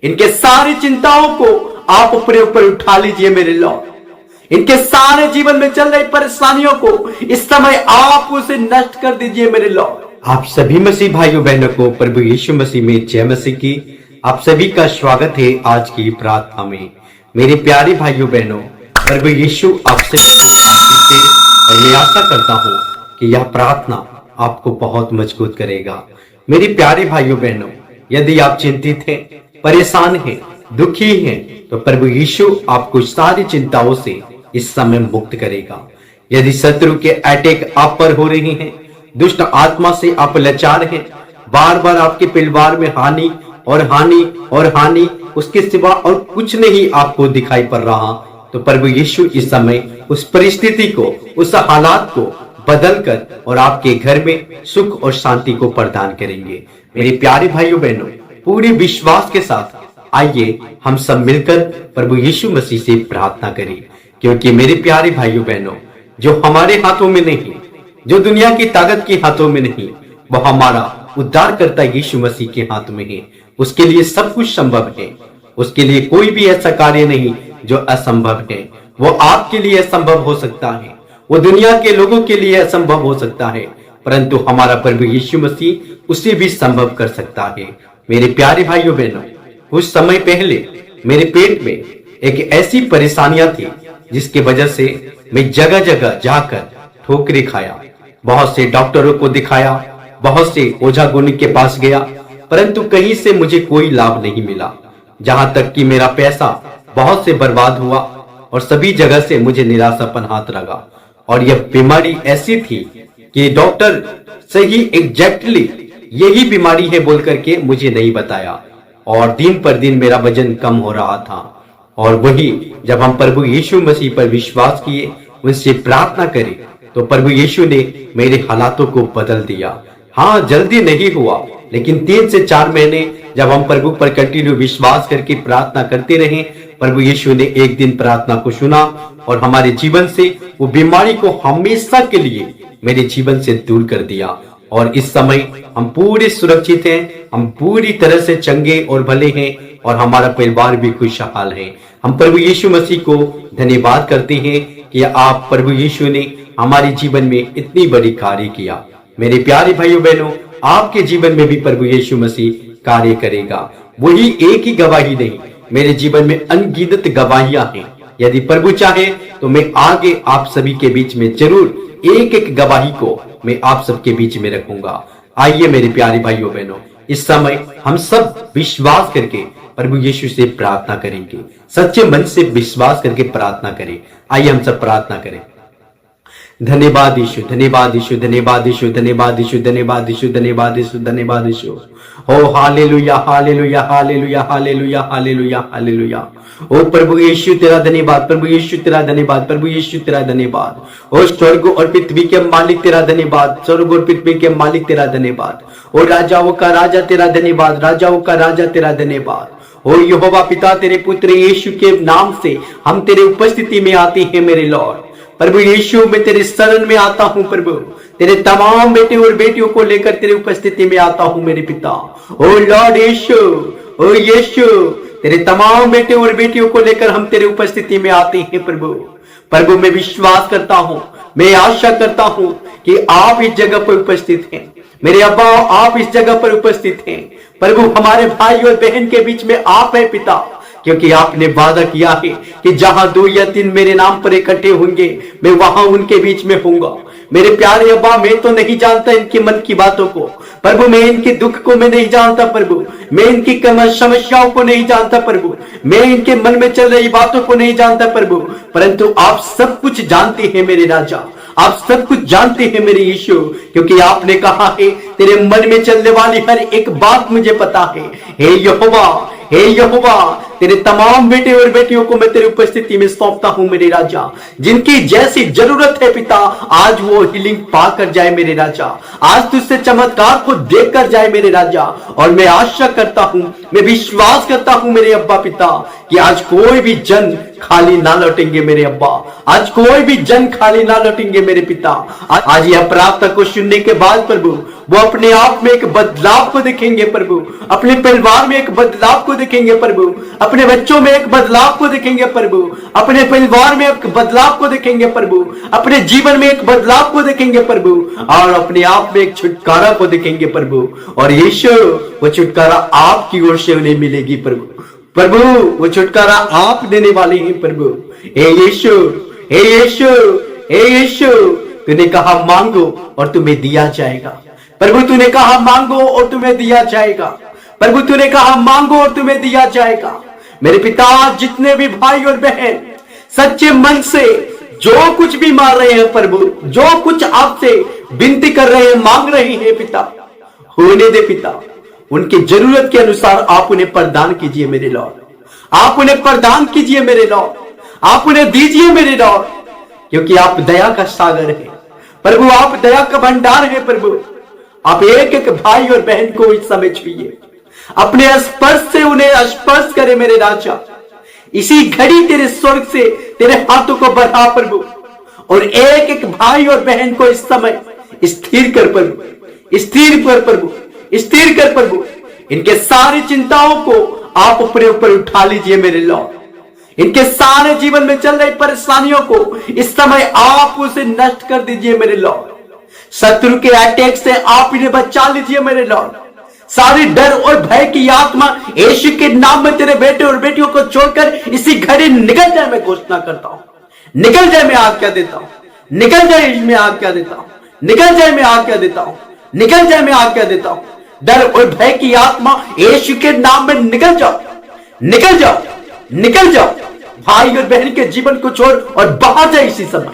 इनके सारी चिंताओं को आप अपने ऊपर उठा लीजिए मेरे लॉर्ड। इनके सारे जीवन में चल रही परेशानियों को इस समय आप उसे नष्ट कर दीजिए मेरे लॉर्ड। आप सभी मसीह भाइयों बहनों को प्रभु यीशु मसीह में जय मसीह की। आप सभी का स्वागत है आज की प्रार्थना में। मेरे प्यारे भाइयों बहनों, प्रभु यीशु आपसे आशीष दे और मैं आशा करता हूँ कि यह प्रार्थना आपको बहुत मजबूत करेगा। मेरे प्यारे भाइयों बहनों, यदि आप चिंतित हैं, परेशान हैं, दुखी हैं, तो प्रभु यीशु आपको सारी चिंताओं से इस समय मुक्त करेगा। यदि शत्रु के अटैक आप पर हो रहे हैं, दुष्ट आत्मा से आप लाचार हैं, बार बार आपके परिवार में हानि और हानि और हानि, उसके सिवा और कुछ नहीं आपको दिखाई पड़ रहा, तो प्रभु यीशु इस समय उस परिस्थिति को, उस हालात को बदल कर और आपके घर में सुख और शांति को प्रदान करेंगे। मेरे प्यारे भाइयों बहनों, पूरे विश्वास के साथ आइए हम सब मिलकर प्रभु यीशु मसीह से प्रार्थना करें, क्योंकि मेरे प्यारे भाइयों बहनों, जो हमारे हाथों में नहीं, जो दुनिया की ताकत के हाथों में नहीं, वो हमारा उद्धारकर्ता यीशु मसीह के हाथ में है। उसके लिए सब कुछ संभव है। उसके लिए कोई भी ऐसा कार्य नहीं जो असंभव है। वो आपके लिए असंभव हो सकता है, वो दुनिया के लोगों के लिए असंभव हो सकता है, परंतु हमारा प्रभु यीशु मसीह उसे भी संभव कर सकता है। मेरे प्यारे भाइयों बहनों, कुछ समय पहले मेरे पेट में एक ऐसी परेशानियां थी जिसकी वजह से मैं जगह जगह जाकर ठोकरें खाया, बहुत से डॉक्टरों को दिखाया, बहुत से ओझा गुनी के पास गया, परंतु कहीं से मुझे कोई लाभ नहीं मिला। जहां तक कि मेरा पैसा बहुत से बर्बाद हुआ और सभी जगह से मुझे निराशापन हाथ लगा। और यह बीमारी ऐसी थी कि डॉक्टर सही एग्जैक्टली यही बीमारी है बोल करके मुझे नहीं बताया, और दिन पर दिन मेरा वजन कम हो रहा था। और वही जब हम प्रभु यीशु मसीह पर विश्वास किए, उनसे प्रार्थना करें, तो प्रभु यीशु ने मेरे हालातों को बदल दिया। हाँ, जल्दी नहीं हुआ, लेकिन 3 से 4 महीने जब हम प्रभु पर कंटिन्यू विश्वास करके प्रार्थना करते रहे, प्रभु यीशु ने एक दिन प्रार्थना को सुना और हमारे जीवन से वो बीमारी को हमेशा के लिए मेरे जीवन से दूर कर दिया। और इस समय हम पूरे सुरक्षित हैं, हम पूरी तरह से चंगे और भले हैं, और हमारा परिवार भी खुशहाल है। हम प्रभु यीशु मसीह को धन्यवाद करते हैं कि आप प्रभु यीशु ने हमारे जीवन में इतनी बड़ी कार्य किया। मेरे प्यारे भाइयों बहनों, आपके जीवन में भी प्रभु यीशु मसीह कार्य करेगा। वही एक ही गवाही नहीं, मेरे जीवन में अनगिनत गवाहियां हैं। यदि प्रभु चाहे तो मैं आगे आप सभी के बीच में जरूर एक एक गवाही को मैं आप सबके बीच में रखूंगा। आइए मेरे प्यारे भाइयों बहनों, इस समय हम सब विश्वास करके प्रभु यीशु से प्रार्थना करेंगे। सच्चे मन से विश्वास करके प्रार्थना करें। आइए हम सब प्रार्थना करें। धन्यवाद यीशु, धन्यवाद यीशु, धन्यवाद यीशु, धन्यवाद यीशु, धन्यवाद यीशु, धन्यवाद यीशु, धन्यवाद यीशु। ओ hallelujah, hallelujah, hallelujah, hallelujah, hallelujah, hallelujah. ओ प्रभु यीशु तेरा धन्यवाद, प्रभु यीशु तेरा धन्यवाद, प्रभु यीशु तेरा धन्यवाद। ओ स्वर्ग और पृथ्वी के मालिक तेरा धन्यवाद, स्वर्ग और पृथ्वी के मालिक तेरा धन्यवाद। ओ राजाओं का राजा तेरा धन्यवाद, राजाओं का राजा तेरा धन्यवाद। ओ यहोवा पिता, तेरे पुत्र यीशु के नाम से हम तेरे उपस्थिति में आते हैं मेरे लॉर्ड। प्रभु यीशु, मैं तेरे शरण में आता हूँ प्रभु, तेरे तमाम बेटे और बेटियों को लेकर तेरे उपस्थिति में आता हूँ मेरे पिता। ओ लॉर्ड यीशु, ओ यीशु, तेरे तमाम बेटे और बेटियों को लेकर हम तेरे उपस्थिति में आते हैं प्रभु। प्रभु, मैं विश्वास करता हूँ, मैं आशा करता हूँ कि आप इस जगह पर उपस्थित हैं। मेरे अब्बा, आप इस जगह पर उपस्थित हैं प्रभु। हमारे भाई और बहन के बीच में आप है पिता, क्योंकि आपने वादा किया है कि जहां 2 या 3 मेरे नाम पर इकट्ठे होंगे, मैं वहां उनके बीच में होऊंगा। मेरे प्यारे अब्बा, मैं तो नहीं जानता इनके मन की बातों को प्रभु, मैं इनके दुख को मैं नहीं जानता प्रभु, मैं इनकी समस्याओं को नहीं जानता प्रभु, मैं इनके मन में चल रही बातों को नहीं जानता प्रभु, परंतु आप सब कुछ जानते हैं मेरे राजा, आप सब कुछ जानते हैं मेरे यीशु, क्योंकि आपने कहा है तेरे मन में चलने वाली हर एक बात मुझे पता है। हे यहोवा, हे यहोवा, तेरे तमाम बेटे और बेटियों को मैं तेरी उपस्थिति में सौंपता हूं मेरे राजा। जिनकी जैसी जरूरत है पिता, आज वो हीलिंग पाकर जाए मेरे राजा, आज तुझसे चमत्कार को देख कर जाए मेरे राजा। और मैं आशा करता हूं, मैं विश्वास करता हूं मेरे अब्बा पिता, कि आज कोई भी जन खाली ना लौटेंगे मेरे अब्बा, आज कोई भी जन खाली ना लौटेंगे मेरे पिता। आज यह प्रार्थना को सुनने के बाद प्रभु, वो अपने आप में एक बदलाव को देखेंगे प्रभु, अपने परिवार में एक बदलाव को देखेंगे प्रभु, अपने बच्चों में एक बदलाव को देखेंगे प्रभु, अपने परिवार में एक बदलाव को देखेंगे प्रभु, अपने जीवन में एक बदलाव को देखेंगे प्रभु, और अपने आप में एक छुटकारा को देखेंगे प्रभु। और यीशु, वो छुटकारा आपकी ओर से उन्हें मिलेगी प्रभु। प्रभु, वो छुटकारा आप देने वाले हैं प्रभु। हे यीशु, हे यीशु, हे यीशु, तूने कहा मांगो और तुम्हें दिया जाएगा। प्रभु, तूने कहा मांगो और तुम्हें दिया जाएगा। प्रभु, तूने कहा मांगो और तुम्हें दिया जाएगा। मेरे पिता, जितने भी भाई और बहन सच्चे मन से जो कुछ भी मांग रहे हैं प्रभु, जो कुछ आपसे विनती कर रहे हैं, मांग रहे हैं पिता, होने दे पिता। उनकी जरूरत के अनुसार आप उन्हें प्रदान कीजिए मेरे लॉर्ड। आप उन्हें प्रदान कीजिए मेरे लॉर्ड। आप उन्हें दीजिए मेरे लॉर्ड, क्योंकि आप दया का सागर है प्रभु। आप दया का भंडार है प्रभु। आप एक एक भाई और बहन को इस समय छुइए, अपने स्पर्श से उन्हें स्पर्श करे मेरे राजा। इसी घड़ी तेरे स्वर्ग से तेरे हाथों को बढ़ा प्रभु, और एक एक भाई और बहन को इस समय स्थिर कर प्रभु, स्थिर कर प्रभु, स्थिर कर प्रभु। इनके सारी चिंताओं को आप अपने ऊपर उठा लीजिए मेरे लॉर्ड। इनके सारे जीवन में चल रही परेशानियों को इस समय आप उसे नष्ट कर दीजिए मेरे लॉर्ड। शत्रु के अटैक से आप इन्हें बचा लीजिए मेरे लॉर्ड। सारी डर और भय की आत्मा यीशु के नाम में तेरे बेटे और बेटियों को छोड़कर इसी घड़ी निकल जाए, मैं घोषणा करता हूं। निकल जाए, मैं आज्ञा देता हूं। निकल जाए, मैं आज्ञा देता हूं। निकल जाए, मैं आज्ञा देता हूं। निकल जाए, मैं आज्ञा देता हूं। डर और भय की आत्मा यीशु के नाम में निकल जाओ, निकल जाओ, निकल जाओ। भाई और बहन के जीवन को छोड़ और बाहर जाए इसी समय,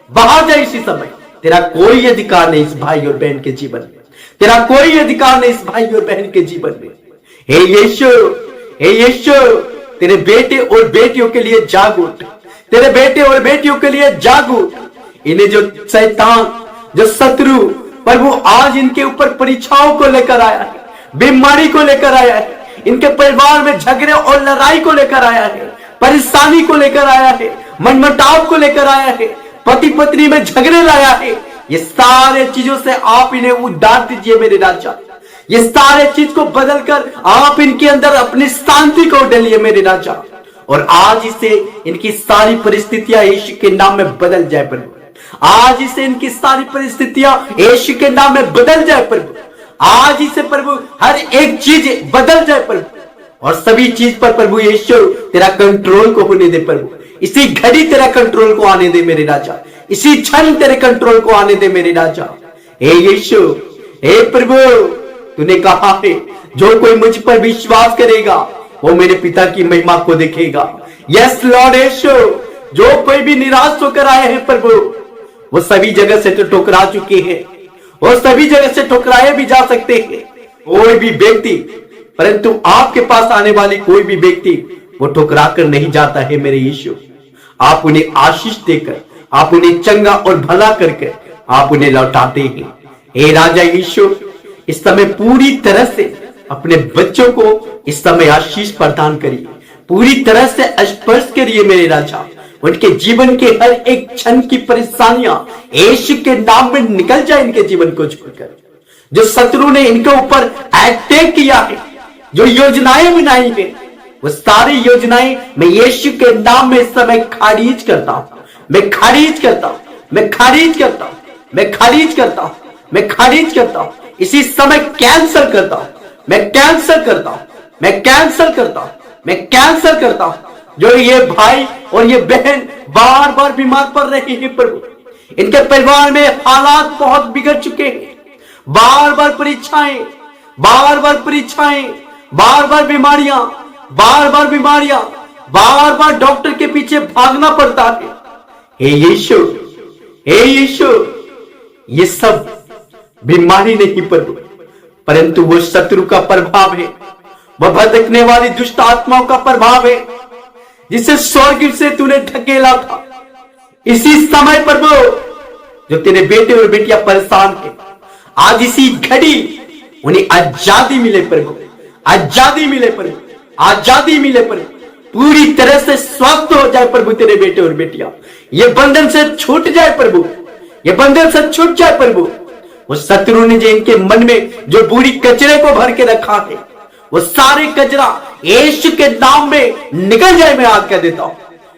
बाहर जाए इसी समय। तेरा कोई अधिकार नहीं इस भाई और बहन के जीवन में। तेरा कोई अधिकार नहीं इस भाई और बहन के जीवन में। हे यीशु, हे यीशु, तेरे बेटे और बेटियों के लिए जाग उठ। तेरे बेटे और बेटियों के लिए जाग उठ। इन्हें जो शैतान, जो शत्रु प्रभु आज इनके ऊपर परीक्षाओं को लेकर आया है, बीमारी को लेकर आया है, इनके परिवार में झगड़े और लड़ाई को लेकर आया है, परेशानी को लेकर आया है, मनमुटाव को लेकर आया है, पति पत्नी में झगड़े लाया है, ये सारे चीजों से आप इन्हें उद्धार दीजिए मेरे राजा। ये सारे चीज को बदलकर आप इनके अंदर अपनी शांति को डालिए मेरे राजा। और आज इसे इनकी सारी परिस्थितियां यीशु के नाम में बदल जाए प्रभु। आज इसे इनकी सारी परिस्थितियां यीशु के नाम में बदल जाए प्रभु। आज इसे प्रभु हर एक चीज बदल जाए प्रभु, और सभी चीज पर प्रभु यीशु तेरा कंट्रोल को होने दे प्रभु। इसी घड़ी तेरा कंट्रोल को आने दे मेरे राजा। इसी क्षण तेरे कंट्रोल को आने दे मेरे राजा। हे यीशु, हे प्रभु, तूने कहा है जो कोई मुझ पर विश्वास करेगा वो मेरे पिता की महिमा को देखेगा। यस लॉर्ड यीशु, जो कोई भी निराश होकर आए हैं प्रभु, वो सभी जगह से तो ठुकरा चुके हैं, वो सभी जगह से ठुकराए भी जा सकते हैं। कोई भी व्यक्ति, परंतु आपके पास आने वाली कोई भी व्यक्ति वो ठुकरा कर नहीं जाता है मेरे यीशु। आप उन्हें आशीष देकर, आप उन्हें चंगा और भला करके आप उन्हें लौटाते हैं। हे राजा यीशु, इस समय पूरी तरह से अपने बच्चों को इस समय आशीष प्रदान करिए, पूरी तरह से स्पर्श करिए मेरे राजा। उनके जीवन के हर एक क्षण की परेशानियां यीशु के नाम में निकल जाए इनके जीवन को छोड़कर। जो शत्रु ने इनके ऊपर अटैक किया है, जो योजनाएं बनाई है, वो सारी योजनाएं मैं यीशु के नाम में इस समय खारिज करता हूं। मैं खारिज करता हूं, मैं खारिज करता हूं, मैं खारिज करता हूं, मैं खारिज करता हूं। इसी समय कैंसिल करता हूं, मैं कैंसिल करता हूं, मैं कैंसिल करता हूं, मैं कैंसिल करता हूं। जो ये भाई और ये बहन बार बार बीमार पड़ रहे हैं प्रभु, इनके परिवार में हालात बहुत बिगड़ चुके हैं। बार बार परीक्षाएं, बार बार परीक्षाएं, बार बार बीमारियां, बार बार बीमारियां, बार बार डॉक्टर के पीछे भागना पड़ता है। हे यीशु, हे यीशु, ये सब बीमारी नहीं प्रभु, परंतु वो शत्रु का प्रभाव है, वह भटकने वाली दुष्ट आत्माओं का प्रभाव है, जिसे स्वर्ग से तूने ढकेला था। इसी समय प्रभु जो तेरे बेटे और बेटियां परेशान थे, आज इसी घड़ी उन्हें आजादी मिले प्रभु, आजादी मिले प्रभु, आजादी मिले प्रभु। पूरी तरह से स्वस्थ हो जाए प्रभु तेरे बेटे और बेटियां। ये बंधन से छूट जाए प्रभु, ये बंधन से छूट जाए प्रभु। वो शत्रु ने जो इनके मन में जो बुरी कचरे को भर के रखा है, वो सारे कचरा यीशु के नाम में निकल जाए, मैं आज्ञा देता हूं।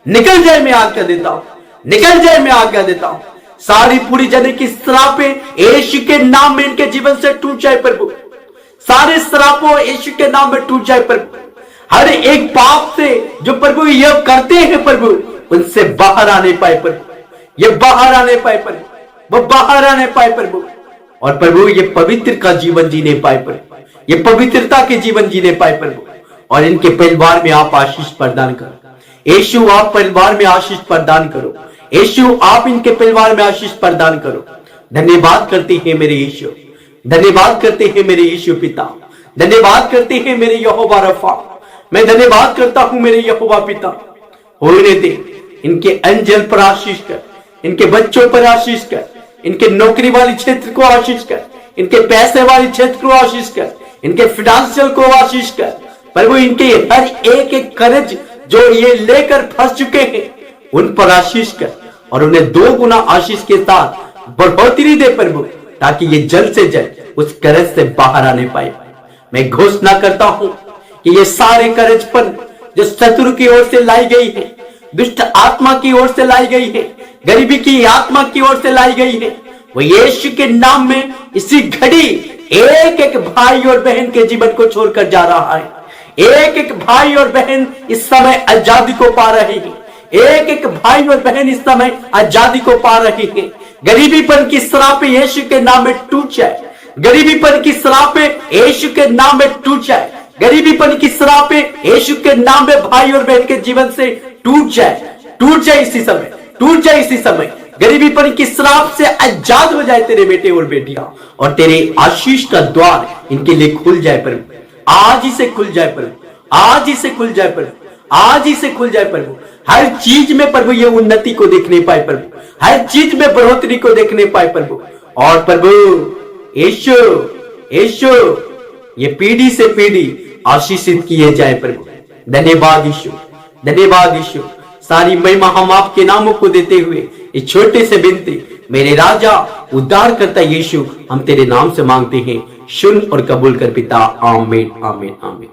निकल जाए, मैं आज्ञा देता हूं। निकल जाए, मैं आज्ञा देता हूं। सारी पूरी जने की श्रापें यीशु के नाम में इनके जीवन से टूट जाए प्रभु। सारे श्रापों यीशु के नाम में टूट जाए प्रभु। हर एक पाप से जो प्रभु ये करते हैं प्रभु, उनसे बाहर आने पाए प्रभु। ये बाहर आने पाए प्रभु, वो बाहर आने पाए प्रभु। और प्रभु ये पवित्र का जीवन जीने पाए प्रभु, ये पवित्रता के जीवन जीने पाए प्रभु। और इनके परिवार में आप आशीष प्रदान करो यीशु, आप परिवार में आशीष प्रदान करो यीशु, आप इनके परिवार में आशीष प्रदान करो। धन्यवाद करते हैं मेरे यीशु, धन्यवाद करते हैं मेरे यीशु पिता, धन्यवाद करते हैं मेरे यहोवा रफा। मैं धन्यवाद करता हूं मेरे यहोवा पिता। होने दे इनके अंजल पर आशीष कर, इनके बच्चों पर आशीष कर, इनके नौकरी वाली क्षेत्र को आशीष कर, इनके पैसे वाली क्षेत्र को आशीष कर, इनके फाइनेंशियल को आशीष कर प्रभु। इनके हर एक एक कर्ज जो ये लेकर फंस चुके हैं उन पर आशीष कर, और उन्हें 2 गुना आशीष के साथ बढ़ोतरी दे प्रभु, ताकि ये जल्द से जल्द उस कर्ज से बाहर आने पाए। मैं घोषणा करता हूं कि ये सारे कर्जपन जो शत्रु की ओर से लाई गई है, दुष्ट आत्मा की ओर से लाई गई है, गरीबी की आत्मा की ओर से लाई गई है, वो यीशु के नाम में इसी घड़ी एक एक भाई और बहन के जीवन को छोड़कर जा रहा है। एक एक भाई और बहन इस समय आजादी को पा रहे हैं। एक एक भाई और बहन इस समय आजादी को पा रहे हैं। गरीबीपन की श्राप यीशु के नाम में टूट जाए, गरीबीपन की श्राप यीशु के नाम में टूट जाए, गरीबीपन की श्राप यीशु के नाम में भाई और बहन के जीवन से टूट जाए, टूट जाए इसी समय, टूट जाए इसी समय। गरीबीपन की श्राप से आजाद हो जाए तेरे बेटे और बेटियां, और तेरे आशीष का द्वार इनके लिए खुल जाए प्रभु। आज ही से खुल जाए प्रभु, आज ही से खुल जाए प्रभु, आज ही से खुल जाए प्रभु। हर चीज में प्रभु ये उन्नति को देखने पाए प्रभु, हर चीज में बढ़ोतरी को देखने पाए प्रभु। और प्रभु यीशु, यीशु ये पीढ़ी से पीढ़ी आशीषित किए जाए प्रभु। धन्यवाद यीशु, धन्यवाद यीशु। सारी महिमा हम आपके नामों को देते हुए इस छोटे से विनती मेरे राजा उद्धार करता यीशु हम तेरे नाम से मांगते हैं, सुन और कबूल कर पिता। आमीन, आमीन, आमीन।